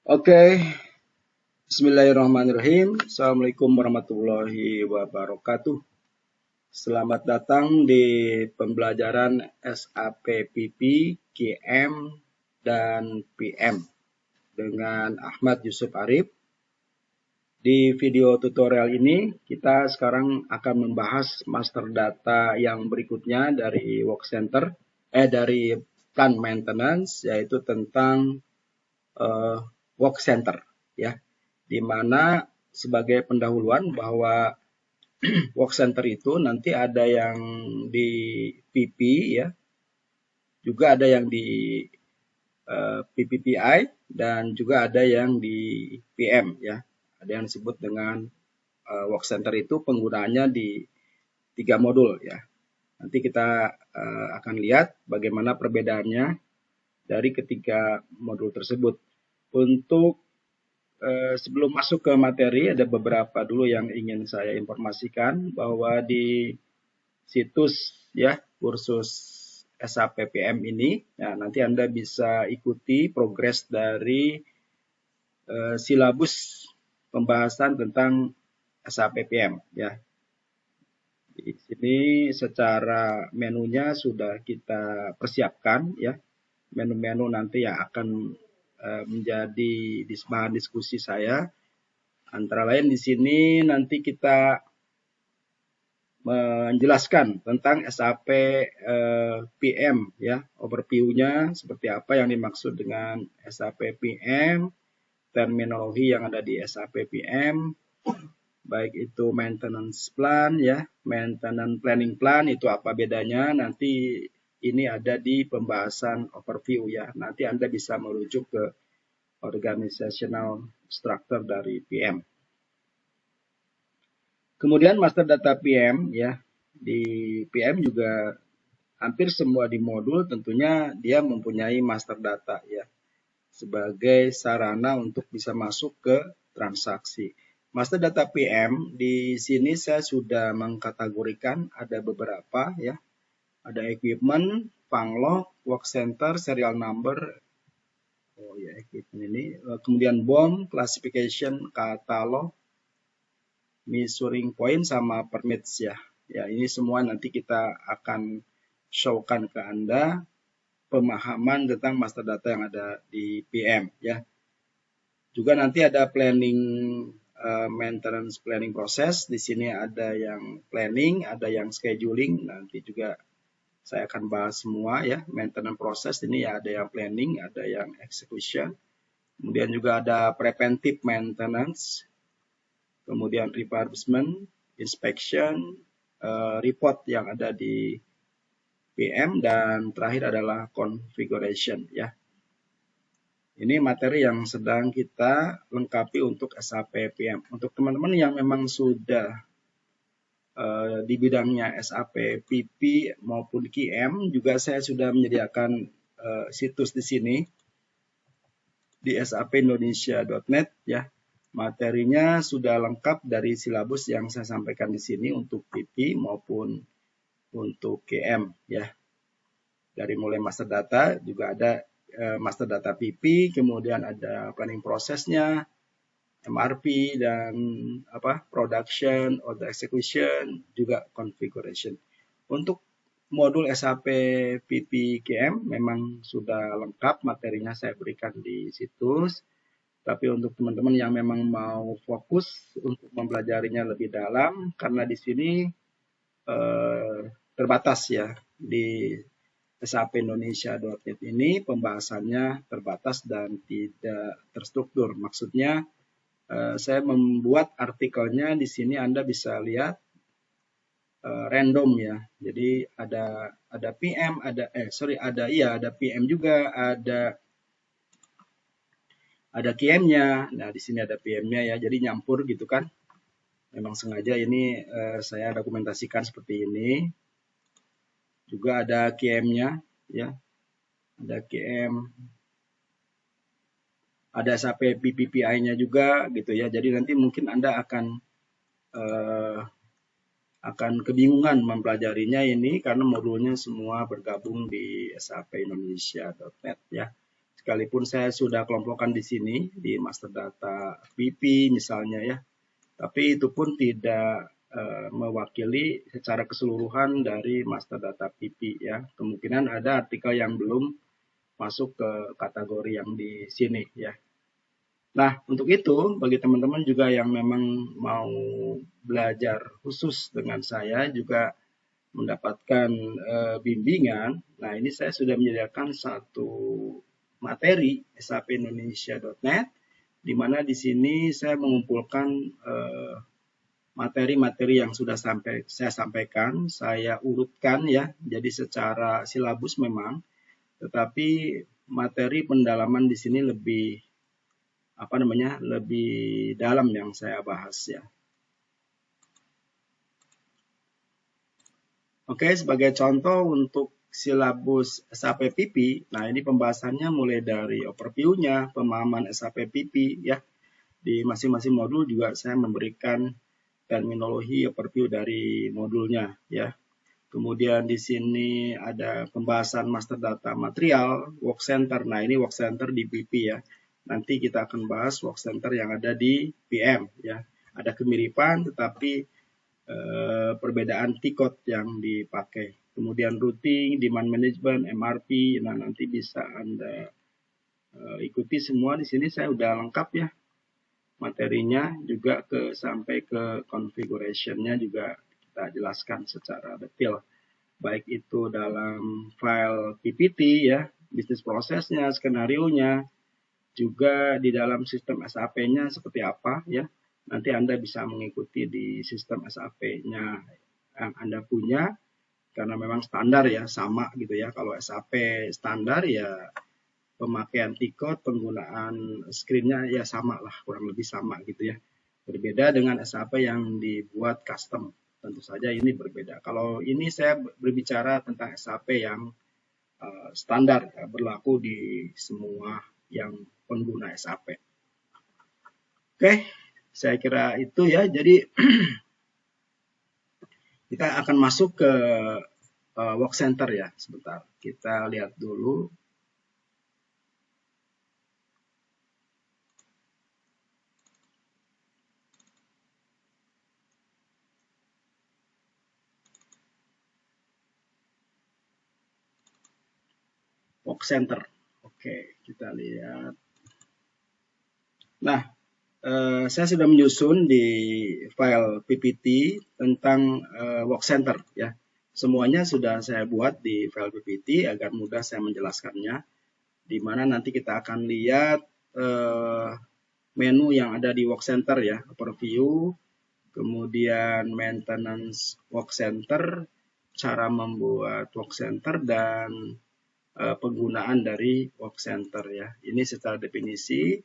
Oke, Bismillahirrahmanirrahim. Assalamualaikum warahmatullahi wabarakatuh. Selamat datang di pembelajaran SAPPP, QM, dan PM dengan Ahmad Yusuf Arif. Di video tutorial ini, kita sekarang akan membahas master data yang berikutnya dari Workcenter, dari Plant Maintenance, yaitu tentang Workcenter, ya. Di mana sebagai pendahuluan bahwa Workcenter itu nanti ada yang di PP, ya, juga ada yang di PPPI, dan juga ada yang di PM, ya. Ada yang disebut dengan Workcenter itu penggunaannya di 3 modul, ya. Nanti kita akan lihat bagaimana perbedaannya dari ketiga modul tersebut. Untuk sebelum masuk ke materi, ada beberapa dulu yang ingin saya informasikan bahwa di situs, ya, kursus SAPPM ini, ya, nanti Anda bisa ikuti progres dari silabus pembahasan tentang SAPPM, ya. Di sini secara menunya sudah kita persiapkan, ya. Menu-menu nanti yang akan menjadi bahan diskusi saya. Antara lain di sini nanti kita menjelaskan tentang SAP PM, ya, overview-nya seperti apa yang dimaksud dengan SAP PM, terminologi yang ada di SAP PM, baik itu maintenance plan, ya, maintenance planning plan itu apa bedanya, nanti ini ada di pembahasan overview, ya. Nanti Anda bisa merujuk ke organizational structure dari PM. Kemudian master data PM, ya, di PM juga hampir semua di modul tentunya dia mempunyai master data, ya, sebagai sarana untuk bisa masuk ke transaksi. Master data PM di sini saya sudah mengkategorikan ada beberapa, ya. Ada equipment, panglog, Workcenter, serial number, equipment ini, kemudian BOM, classification, katalog, measuring point, sama permits, ya. Ya, ini semua nanti kita akan showkan ke Anda pemahaman tentang master data yang ada di PM, ya. Juga nanti ada planning, maintenance planning proses. Di sini ada yang planning, ada yang scheduling. Nanti juga saya akan bahas semua, ya. Maintenance proses ini ya ada yang planning, ada yang execution. Kemudian juga ada preventive maintenance, kemudian refurbishment, inspection, report yang ada di PM, dan terakhir adalah configuration, ya. Ini materi yang sedang kita lengkapi untuk SAP PM. Untuk teman-teman yang memang sudah di bidangnya SAP PP maupun QM, juga saya sudah menyediakan situs di sini di sapindonesia.net, ya. Materinya sudah lengkap dari silabus yang saya sampaikan di sini untuk PP maupun untuk QM, ya. Dari mulai master data juga ada master data PP, kemudian ada planning prosesnya, MRP, dan production, order execution, juga configuration. Untuk modul SAP PP QM memang sudah lengkap materinya saya berikan di situs. Tapi untuk teman-teman yang memang mau fokus untuk mempelajarinya lebih dalam, karena di sini terbatas, ya, di sapindonesia.net ini pembahasannya terbatas dan tidak terstruktur. Maksudnya saya membuat artikelnya di sini Anda bisa lihat random, ya. Jadi ada PM, ada PM juga, ada QM-nya. Nah, di sini ada PM-nya, ya. Jadi nyampur gitu kan. Memang sengaja ini saya dokumentasikan seperti ini. Juga ada QM-nya, ya. Ada QM. Ada sampai PPPI-nya juga gitu, ya. Jadi nanti mungkin Anda akan kebingungan mempelajarinya ini karena modulnya semua bergabung di sapindonesia.net, ya. sekalipun saya sudah kelompokkan di sini di master data PP misalnya ya, tapi itu pun tidak mewakili secara keseluruhan dari master data PP ya. Kemungkinan ada artikel yang belum masuk ke kategori yang di sini ya. Nah, untuk itu bagi teman-teman juga yang memang mau belajar khusus dengan saya juga mendapatkan bimbingan. Nah, ini saya sudah menyediakan satu materi sapindonesia.net di mana di sini saya mengumpulkan materi-materi yang sudah saya sampaikan, saya urutkan ya, jadi secara silabus memang, tetapi materi pendalaman di sini lebih lebih dalam yang saya bahas ya. Oke, sebagai contoh untuk silabus SAP PP, nah ini pembahasannya mulai dari overview-nya, pemahaman SAP PP ya. Di masing-masing modul juga saya memberikan terminologi overview dari modulnya ya. Kemudian di sini ada pembahasan master data material, work center. Nah, ini work center di PP ya. Nanti kita akan bahas work center yang ada di PM ya. Ada kemiripan tetapi perbedaan T-code yang dipakai. Kemudian routing, demand management, MRP. Nah, nanti bisa Anda ikuti semua di sini saya udah lengkap ya. Materinya juga sampai ke configuration-nya juga kita jelaskan secara detail. Baik itu dalam file PPT ya, bisnis prosesnya, skenario-nya, juga di dalam sistem SAP-nya seperti apa ya. Nanti Anda bisa mengikuti di sistem SAP-nya yang Anda punya karena memang standar ya, sama gitu ya. Kalau SAP standar ya pemakaian T-code, penggunaan screen-nya ya sama lah, kurang lebih sama gitu ya. Berbeda dengan SAP yang dibuat custom. Tentu saja ini berbeda. Kalau ini saya berbicara tentang SAP yang standar ya, berlaku di semua yang pengguna SAP. Oke, saya kira itu ya. Jadi kita akan masuk ke work center ya. Sebentar, kita lihat dulu. Work center. Oke, kita lihat. Nah, saya sudah menyusun di file PPT tentang work center ya. Semuanya sudah saya buat di file PPT agar mudah saya menjelaskannya. Di mana nanti kita akan lihat menu yang ada di work center ya, overview, kemudian maintenance work center, cara membuat work center dan penggunaan dari work center ya. Ini secara definisi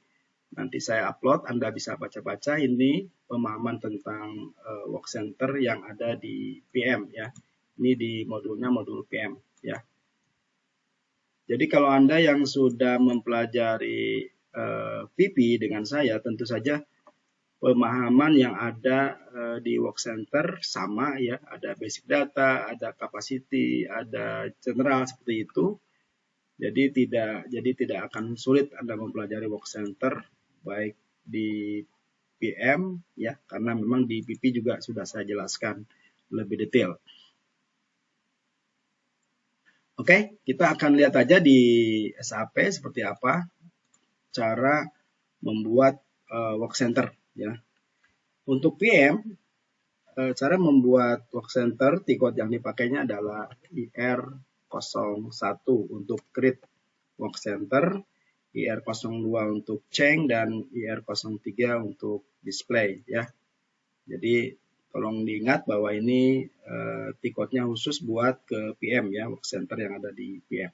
nanti saya upload, Anda bisa baca-baca ini pemahaman tentang work center yang ada di PM ya. Ini di modulnya modul PM ya. Jadi kalau Anda yang sudah mempelajari PP dengan saya, tentu saja pemahaman yang ada di work center sama ya, ada basic data, ada capacity, ada general seperti itu. Jadi tidak akan sulit Anda mempelajari work center baik di PM ya, karena memang di PP juga sudah saya jelaskan lebih detail. Oke, kita akan lihat aja di SAP seperti apa cara membuat work center ya. Untuk PM, cara membuat work center, T-code yang dipakainya adalah IR01 untuk create work center, IR02 untuk change, dan IR03 untuk display ya. Jadi tolong diingat bahwa ini T-code-nya khusus buat ke PM ya, work center yang ada di PM.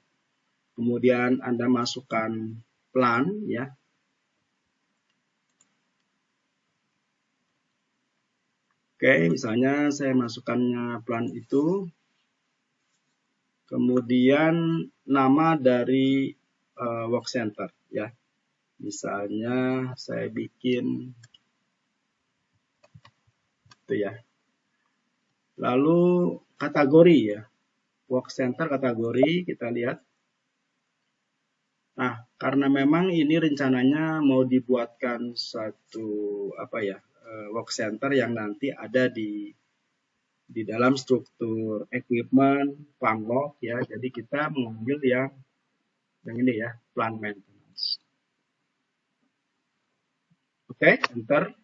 Kemudian Anda masukkan plan ya. Oke, misalnya saya masukkannya plan itu. Kemudian nama dari work center ya. Misalnya saya bikin itu ya. Lalu kategori ya. Work center kategori kita lihat. Nah, karena memang ini rencananya mau dibuatkan satu work center yang nanti ada di dalam struktur equipment Panglog ya. Jadi kita mengambil yang ini ya, plant maintenance. Oke, enter.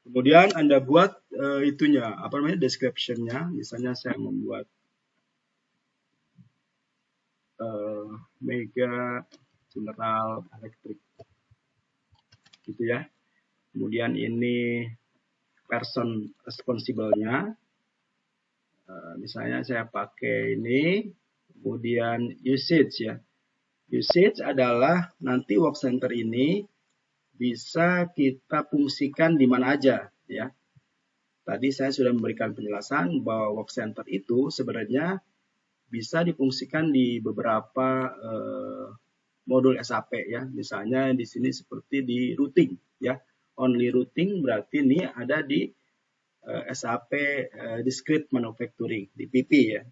Kemudian Anda buat itunya, description-nya. Misalnya saya membuat Mega General Electric, gitu ya. Kemudian ini person responsible-nya. Misalnya saya pakai ini. Kemudian usage ya. Usage adalah nanti work center ini bisa kita fungsikan di mana aja ya. Tadi saya sudah memberikan penjelasan bahwa work center itu sebenarnya bisa difungsikan di beberapa modul SAP ya. Misalnya di sini seperti di routing ya. Only routing berarti ini ada di SAP discrete manufacturing di PP ya.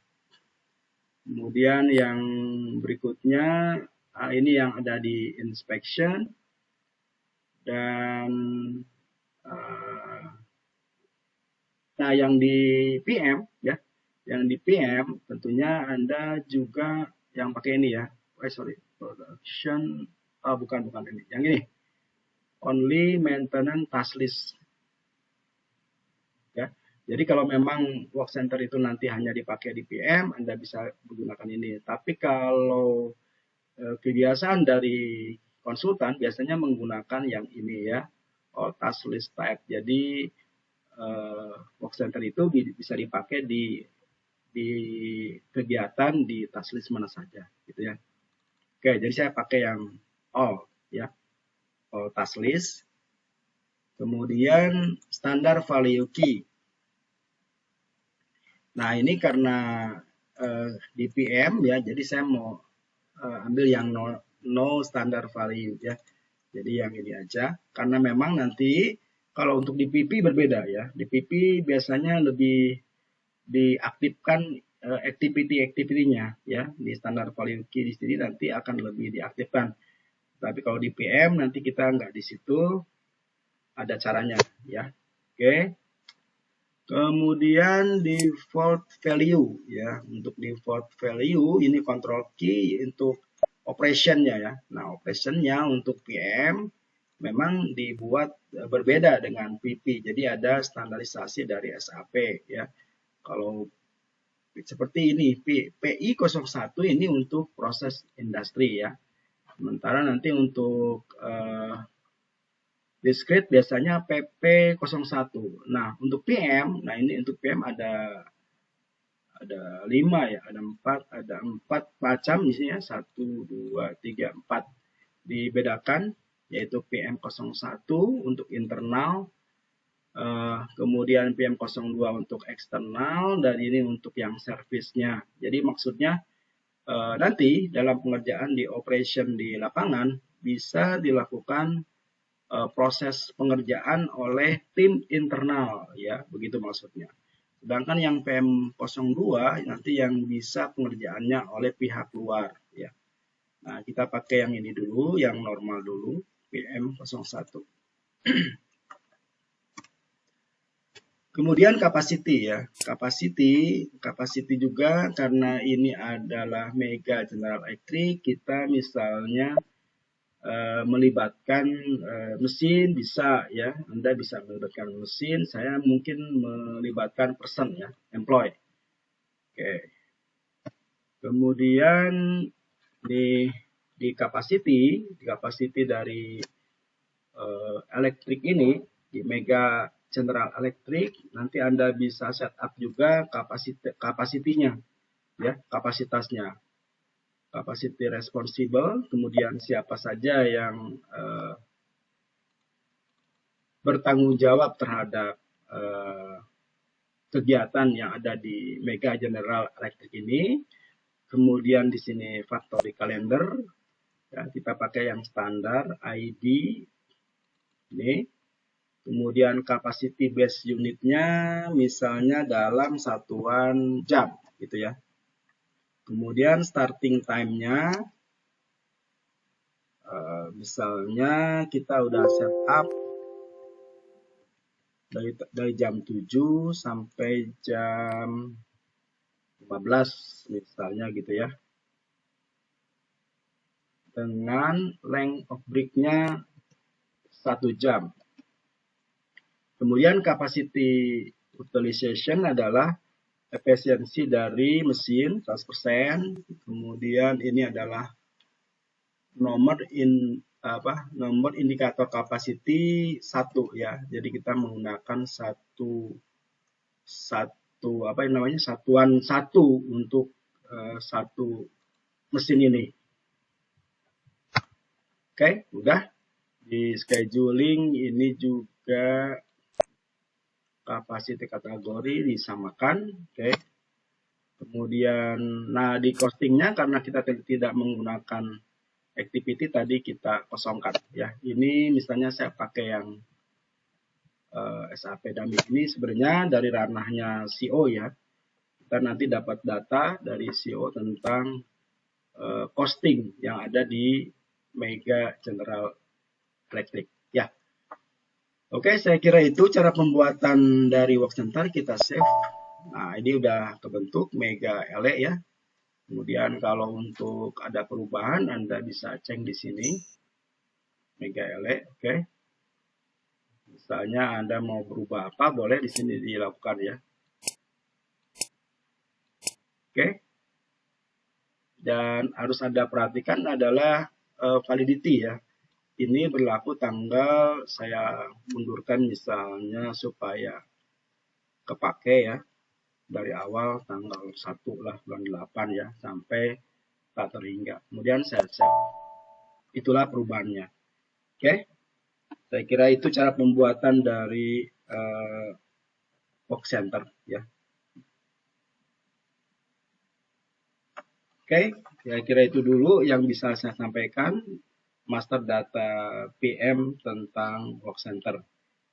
Kemudian yang berikutnya ini yang ada di inspection. Dan nah yang di PM ya, yang di PM tentunya Anda juga yang pakai ini ya. Production bukan ini. Yang ini. Only maintenance task list. Ya. Jadi kalau memang work center itu nanti hanya dipakai di PM, Anda bisa menggunakan ini. Tapi kalau kebiasaan dari konsultan biasanya menggunakan yang ini ya, task list type. Jadi work center itu bisa dipakai di kegiatan di task list mana saja, gitu ya. Oke, jadi saya pakai yang all ya, all task list. Kemudian standar value key. Nah ini karena di PM ya, jadi saya mau ambil yang no standard value ya. Jadi yang ini aja, karena memang nanti kalau untuk di PP berbeda ya. Di PP biasanya lebih diaktifkan activity-nya ya. Di standar value key di sini nanti akan lebih diaktifkan. Tapi kalau di PM nanti kita nggak di situ, ada caranya ya. Oke. Kemudian default value ya. Untuk default value ini control key untuk operationnya ya. Nah, operationnya untuk PM memang dibuat berbeda dengan PP. Jadi ada standarisasi dari SAP ya. Kalau seperti ini PI01 ini untuk proses industri ya. Sementara nanti untuk discrete biasanya PP01. Nah, untuk PM, nah ini untuk PM ada 5 ya, ada 4 macam isinya, 1 2 3 4 dibedakan, yaitu PM01 untuk internal, kemudian PM02 untuk eksternal, dan ini untuk yang servisnya. Jadi maksudnya nanti dalam pengerjaan di operation di lapangan bisa dilakukan proses pengerjaan oleh tim internal ya, begitu maksudnya. Sedangkan yang PM02 nanti yang bisa pengerjaannya oleh pihak luar ya. Nah, kita pakai yang ini dulu, yang normal dulu, PM01. Kemudian capacity ya. Capacity juga karena ini adalah Mega General Electric, kita misalnya melibatkan mesin bisa ya, Anda bisa melibatkan mesin, saya mungkin melibatkan person ya, employee. Oke. Kemudian di capacity dari elektrik ini di Mega General Electric nanti Anda bisa setup juga kapasitinya ya, kapasitasnya. Capacity responsible, kemudian siapa saja yang bertanggung jawab terhadap kegiatan yang ada di Mega General Electric ini. Kemudian di sini factory calendar, ya, kita pakai yang standar ID ini. Kemudian capacity base unitnya misalnya dalam satuan jam, gitu ya. Kemudian starting time-nya Misalnya kita udah setup dari jam 7 sampai jam 15 misalnya gitu ya, dengan length of break-nya 1 jam. Kemudian capacity utilization adalah efisiensi dari mesin 100%. Kemudian ini adalah nomor indikator capacity 1 ya. Jadi kita menggunakan satuan 1 untuk satu mesin ini. Oke, udah. Di scheduling ini juga capacity kategori disamakan. Oke. Kemudian, nah di costingnya karena kita tidak menggunakan activity tadi kita kosongkan ya. Ini misalnya saya pakai yang SAP dummy ini sebenarnya dari ranahnya CO ya. Kita nanti dapat data dari CO tentang costing yang ada di Mega General Electric ya. Oke, saya kira itu cara pembuatan dari work center. Kita save. Nah, ini udah kebentuk Mega LE ya. Kemudian kalau untuk ada perubahan Anda bisa cek di sini Mega LE, oke. Misalnya Anda mau berubah apa, boleh di sini dilakukan ya. Oke. Dan harus Anda perhatikan adalah validity ya. Ini berlaku tanggal, saya mundurkan misalnya supaya kepake ya. Dari awal tanggal 1 lah bulan 8 ya sampai tak terhingga. Kemudian saya save. Itulah perubahannya. Oke. Saya kira itu cara pembuatan dari work center ya. Oke, saya kira itu dulu yang bisa saya sampaikan master data PM tentang work center.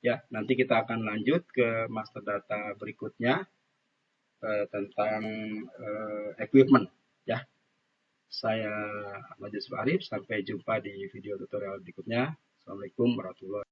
Ya, nanti kita akan lanjut ke master data berikutnya tentang equipment ya. Saya Ahmad Yusuf Arif, sampai jumpa di video tutorial berikutnya. Assalamualaikum warahmatullahi wabarakatuh.